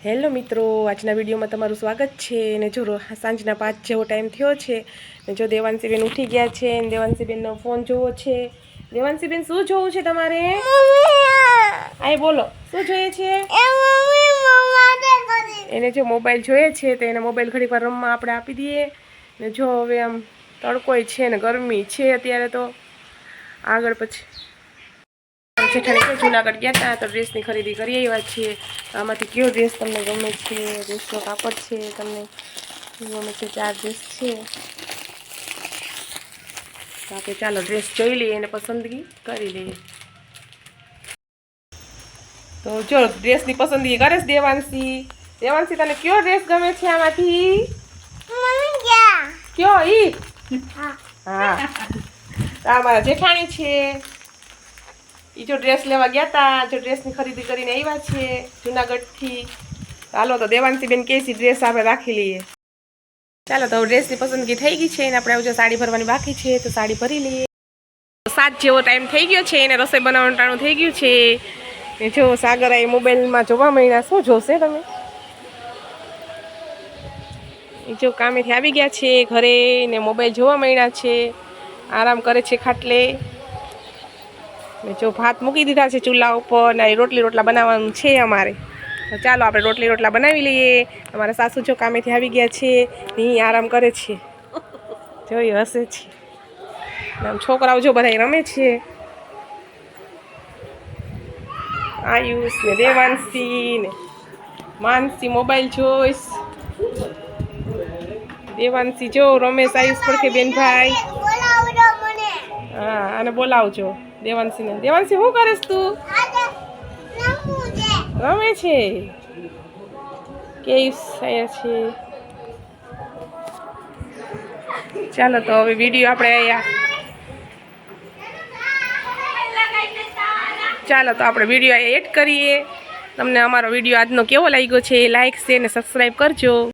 Hello મિત્રો, આજના વિડીયોમાં તમારું સ્વાગત છે. ને જો સાંજના 5 જેવો ટાઈમ થયો છે ને જો દેવાંશીબેન ઉઠી ગયા છે ને દેવાંશીબેનનો ફોન જોવો છે. દેવાંશીબેન શું જોવું છે તમારે? આય બોલો, શું જોઈએ છે? એને જો મોબાઈલ જોઈએ છે તો એને મોબાઈલ ઘડીક વાર રમવા આપણે આપી દઈએ ને જો હવે આમ તડકોય છે ને ગરમી છે અત્યારે તો આગળ પછી જેઠાણી જુનાગઢ ગયા હતા તો ડ્રેસની ખરીદી કરી આવ્યા છીએ. આમાંથી કયો ડ્રેસ તમને ગમે છે? ડ્રેસનો કાપડ છે તમને ગમે છે? 4 ડ્રેસ છે તો આપણે ચાલો ડ્રેસ જોઈ લઈએ અને પસંદગી કરી લઈએ. તો જો ડ્રેસની પસંદગી કરે છે દેવાંશી. દેવાંશી, તને કયો ડ્રેસ ગમે છે આમાંથી? કયો ઈ? હા, આ મારા જેઠાણી છે. એ જો ડ્રેસ લેવા ગયા હતા, જો ડ્રેસની ખરીદી કરીને આવ્યા છે જુનાગઢથી. ચાલો તો દેવાંશીબેન કેસી ડ્રેસ આપણે રાખી લઈએ. ચાલો તો ડ્રેસની પસંદગી થઈ ગઈ છે ને આપણે જો સાડી ભરવાની બાકી છે તો સાડી ભરી લઈએ. 7 જેવો ટાઈમ થઈ ગયો છે એને રસોઈ બનાવવાનું ટાણું થઈ ગયું છે. ને જો સાગર આ મોબાઈલમાં જોવા મળ્યા. શું જોશે તમે? એ જો કામેથી આવી ગયા છે ઘરે ને મોબાઈલ જોવા મળ્યા છે, આરામ કરે છે ખાટલે. ને જો ભાત મૂકી દીધા છે ચૂલા ઉપર ને રોટલા બનાવવાનું છે અમારે. તો ચાલો આપણે રોટલા બનાવી લઈએ. અમારા સાસુ જો કામેથી આવી ગયા છે ને આરામ કરે છે, જોઈ હસે છે. આમ છોકરાઓ જો બધા રમે છે. આયુષ ને દેવાંશી ને માનસી મોબાઈલ જોઈશ. દેવાંશી જો રમેશ આયુષ પડખે બેનભાઈ. હા, અને બોલાવજો દેવાંશીને. દેવાંશી શું કરીશ તું? રમે છે કે છે. ચાલો તો હવે વિડીયો આપણે વિડીયો એડ કરીએ. તમને અમારો વિડીયો આજનો કેવો લાગ્યો છે? લાઈક, શેર ને સબસ્ક્રાઈબ કરજો.